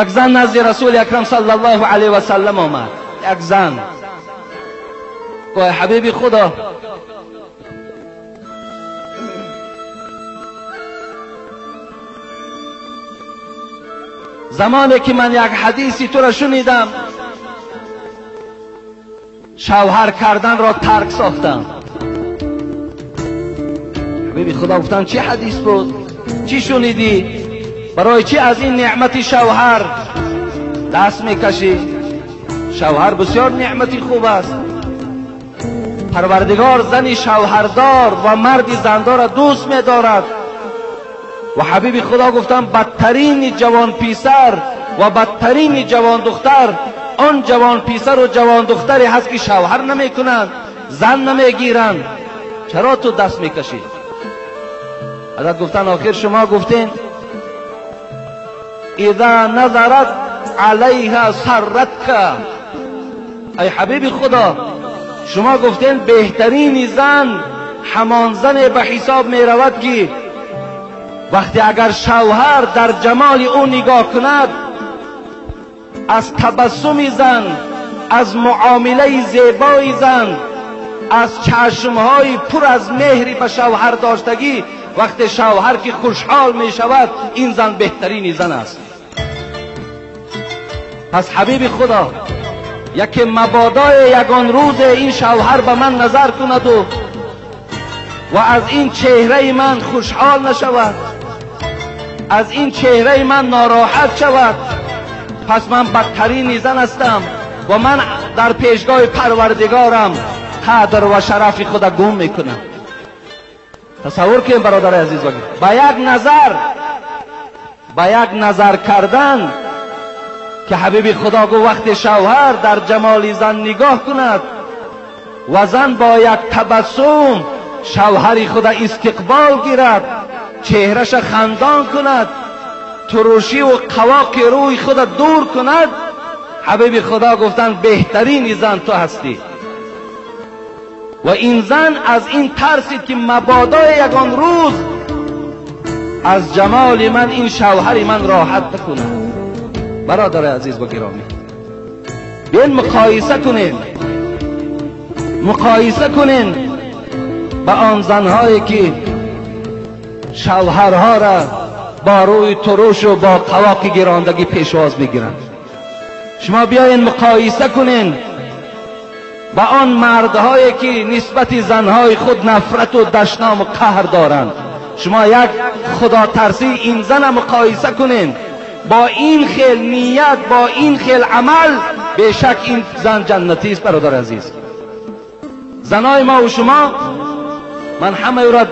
یک زن نزد رسول اکرم صلی الله علیه و سلم آمد. یک زن گفت حبیب خدا، زمانی که من یک حدیثی تو را شنیدم شوهر کردن را ترک ساختم. حبیب خدا گفتن چی حدیث بود؟ چی شنیدی؟ برای چی از این نعمت شوهر دست میکشی؟ شوهر بسیار نعمتی خوب است. پروردگار زنی شوهردار و مردی زندار را دوست می‌دارد. و حبیب خدا گفتم بدترین جوان پیسر و بدترین جوان دختر آن جوان پیسر و جوان دختری هست که شوهر نمیکنند، زن نمیگیرند. چرا تو دست میکشی؟ حضرت گفتن آخر شما گفتین اذا نظرت علیها سرتک. ای حبیب خدا، شما گفتین بهترین زن همان زن به حساب می رود که وقتی اگر شوهر در جمال او نگاه کند، از تبسم زن، از معامله زیبای زن، از چشمهای پر از مهری به شوهر داشتگی، وقتی شوهر که خوشحال می شود، این زن بهترین زن است. پس حبیب خدا، یکی مبادا یگان روز این شوهر به من نظر کند و از این چهره من خوشحال نشود، از این چهره من ناراحت شود، پس من بدترین زن هستم و من در پیشگاه پروردگارم قدر و شرف خود گم میکنم. تصور کنید برادر عزیز، با یک نظر کردن که حبیب خدا گو وقتی شوهر در جمال زن نگاه کند و زن با یک تبسم شوهری خود استقبال گیرد، چهرش خندان کند، تروشی و قواق روی خود دور کند، حبیب خدا گفتن بهترین زن تو هستی. و این زن از این ترسید که مبادا یگان روز از جمال من این شوهر من راحت بکنه. برادر عزیز و گرامی، بیاین مقایسه کنین با آن زنهایی که شوهرها را با روی تروش و با قواق گراندگی پیشواز بگیرند. شما بیاین مقایسه کنین با آن مردهایی که نسبت زنهای خود نفرت و دشنام و قهر دارند. شما یک خدا ترسی این زن مقایسه کنین با این خیل نیت، با این خیل عمل، بیشک این زن جنتی است. برادر عزیز، زنای ما و شما، من همه او را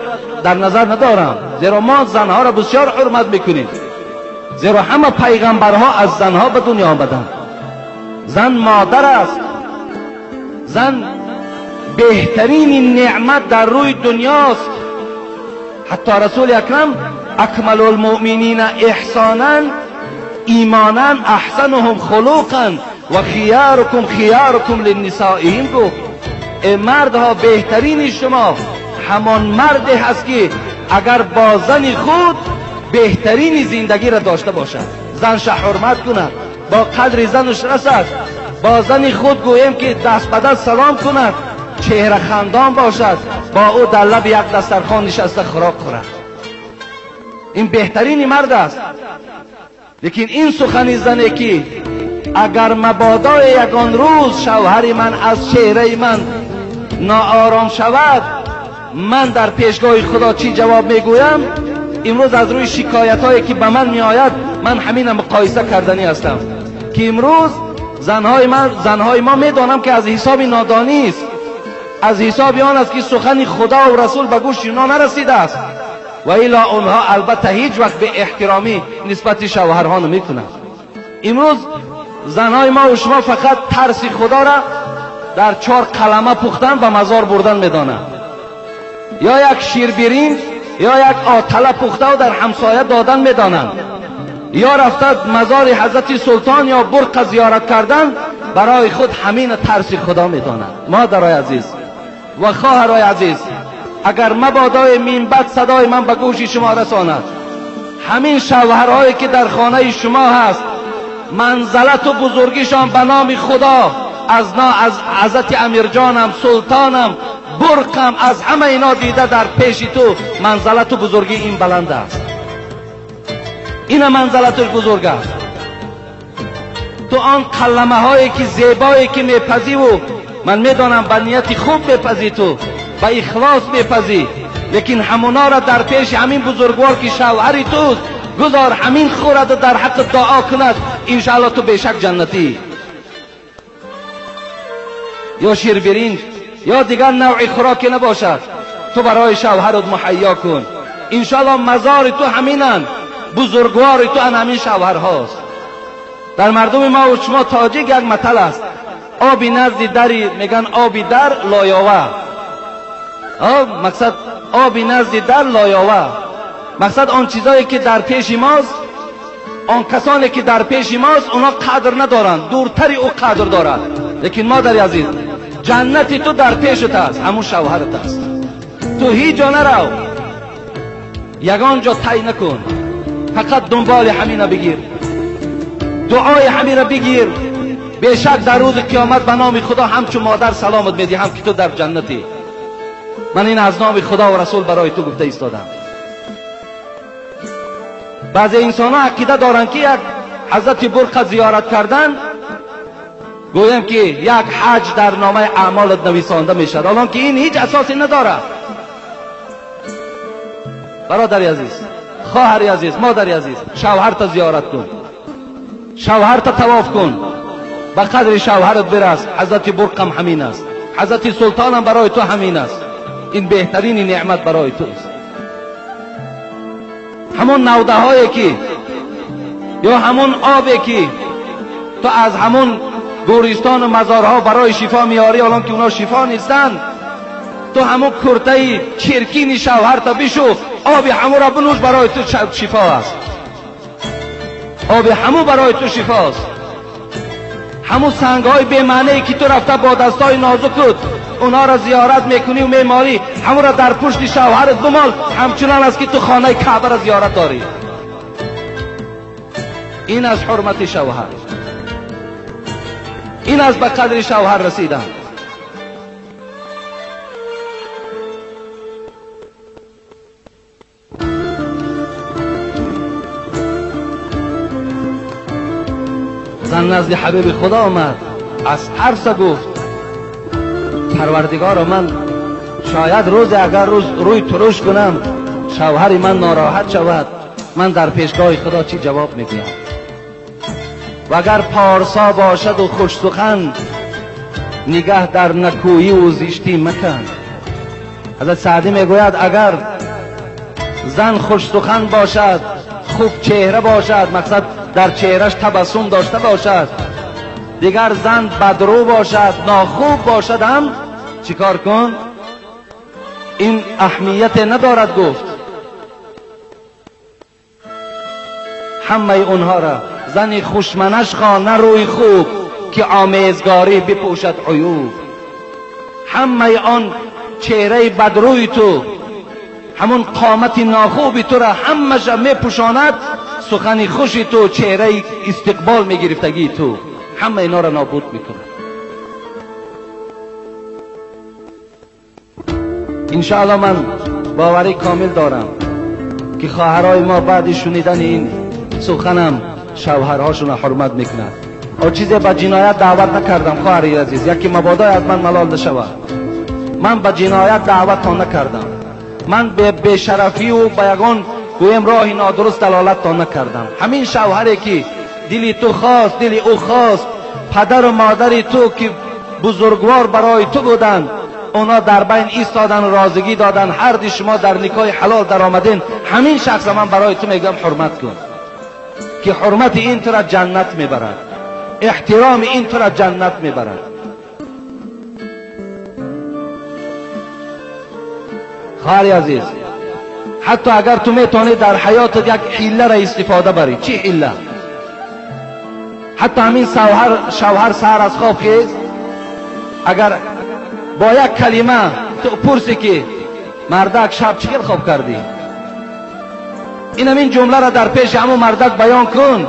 در نظر ندارم، زیرا ما زنها را بسیار حرمت میکنیم، زیرا همه پیغمبرها از زنها به دنیا آمدند. زن مادر است، زن بهترین نعمت در روی دنیاست. حتی رسول اکرم اکمل المؤمنین احسانا ایمانا احسنهم خلقا و خیارکم للنسائهم گفت ای مردها، بهترین شما همان مردی هست که اگر با زن خود بهترین زندگی را داشته باشد، زنش حرمت کند، با قدر زنش رسد، با زن خود گویم که دست به دست سلام کند، چهره خندان باشد، با او در لب یک دسترخوان نشسته خوراک خورد. این بهترین مرد است. لیکن این سخن زنه که اگر مبادا یگان روز شوهر من از چهره من ناآرام شود، من در پیشگاه خدا چی جواب میگویم؟ امروز از روی شکایت هایی که به من می آید، من همین مقایسه کردنی هستم که امروز زنهای ما میدانم که از حساب نادانی است، از حساب آن است که سخن خدا و رسول به گوش اینا نرسیده است، و الا اونها البته هیچ وقت به احترامی نسبت شوهرها نمی کنند. امروز زنهای ما و شما فقط ترس خدا را در 4 قلمه پختن و مزار بردن میدانند، یا یک شیربرین یا یک آتله پخته و در همسایه دادن میدانند، یا رفته مزار حضرت سلطان یا برق زیارت کردن، برای خود همین ترس خدا میدانند. مادرای عزیز و خواهرای عزیز، اگر مبادای منبت صدای من به گوش شما رساند، همین شوهرهایی که در خانه شما هست منزلت و بزرگیشان به نام خدا، از حضرت امیر جانم، سلطانم، برقم، از همه اینا دیده در پیش تو منزلت و بزرگی این بلند است. این منزلتش بزرگ است. تو آن کلمه هایی که زیبایی که میپذی و من میدانم به نیت خوب میپذی، تو به اخلاص میپذی، لیکن همونا را در پیش همین بزرگوار که شوهری توست گذار، همین خورد در حق دعا کند، انشاءالله تو بیشک جنتی. یا شیربرین یا دیگر نوع خوراکی نباشد، تو برای شوهرت مهیا کن. انشاءالله مزار تو همینن، بزرگوار تو همین شوهر هاست. در مردم ما و شما تاجیک یک مثل است، آبی نزد دری میگن آبی در لایاوه. مقصد آبی نزد در لایاوه، مقصد آن چیزایی که در پیش ماست، آن کسانی که در پیش ماست اونا قدر ندارند، دورتری او قدر دارد. لیکن مادر عزیز، جنتی تو در پیشت است، همون شوهرت است. تو هیچ جا نرو، یگان جا طی نکن، فقط دنبال همین بگیر، دعای همین بگیر. بیشک در روز قیامت به نام خدا همچون مادر سلامت میدی، هم که تو در جنتی. من این از نام خدا و رسول برای تو گفته ایستادم. بعضی انسان ها عقیده دارن که یک حضرت برق زیارت کردن گویم که یک حج در نامه اعمالت نویسانده میشد، حالان که این هیچ اساسی نداره. برادری عزیز، خواهری عزیز، مادری عزیز، شوهرت زیارت کن، شوهرت طواف کن، به قدر شوهرت برس. حضرت برقم همین است، حضرت سلطانم برای تو همین است. این بهترین نعمت برای تو است. همون نوده هایی که یا همون آبی که تو از همون گورستان و مزارها برای شفا میاری، حالان که اونا شفا نیستن، تو همون کرته چرکین شوهرت بشو، آب همو را بنوش، برای تو شفا است. آب همو برای تو شفا است. همون سنگ های بی معنی که تو رفته با دستای نازکت اونا را زیارت میکنی و میماری، همو را در پشت شوهرت بمال، همچنان است که تو خانه کعبه را زیارت داری. این از حرمت شوهر، این از به قدر شوهر رسیدن. زن نزد حبیب خدا آمد، از ترس گفت پروردگار من شاید روز اگر روی ترش کنم شوهر من ناراحت شود، من در پیشگاه خدا چی جواب میگویم؟ و اگر پارسا باشد و خوش سخن، نگه در نکویی و زشتی مکن. حضرت سعدی میگوید اگر زن خوش سخن باشد، خوب چهره باشد، مقصد در چهرش تبسم داشته باشد، دیگر زن بدرو باشد، ناخوب باشد، هم چیکار کن؟ این اهمیت ندارد. گفت همه اونها را زنی خوشمنش خوان، نه روی خوب که آمیزگاری بپوشد عیوب. همه آن چهره بدروی تو، همون قامت ناخوبی تو را همش میپوشاند سخنی خوشی تو، چهره استقبال میگرفتگی تو، همه اینا را نابود میکنه. انشاءالله من باوری کامل دارم که خواهرای ما بعد شنیدن این سخنم شوهرهاشون را حرمت میکنند. او چیزی به جنایت دعوت نکردم خواهری عزیز، یکی مبادا از من ملال نشود. من به جنایت دعوت نکردم، من به بیشرفی و به یگان گویم راه نادرست دلالت نکردم. همین شوهری که دلی تو خواست، دلی او خواست، پدر و مادری تو که بزرگوار برای تو بودند، اونا در بین ایستادن و رازگی دادن، هر دی شما در نکاح حلال در آمدین، همین شخص من برای تو میگم حرمت کن، که حرمت این تو را جنت میبرد، احترام این تو را جنت میبرد. خواهر عزیز، حتی اگر تو میتونی در حیات یک حیله را استفاده بری، چی حیله؟ حتی همین شوهر سحر از خواب خیز، اگر با یک کلمه تو پرسی که مردک شب چیکار خواب کردی، این همین جمله را در پیش همون مردک بیان کن،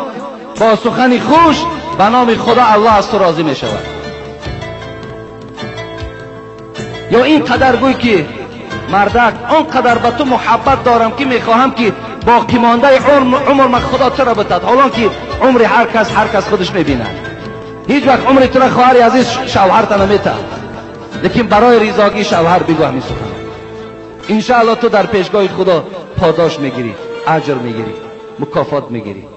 با سخن خوش به نام خدا الله از تو راضی می شود. یا این قدر گوی که مردک آنقدر به تو محبت دارم که میخواهم که باقی مانده عمر من خدا تو را بتد، حالا که عمر هر کس خودش میبینه. هیچ وقت عمر تو را خواهر عزیز شوهر تا نمیتد، لیکن برای رضاگی شوهر بگو همین سخن. انشاءالله تو در پیشگاه خدا پاداش میگیری، اجر میگیری، مکافات میگیری.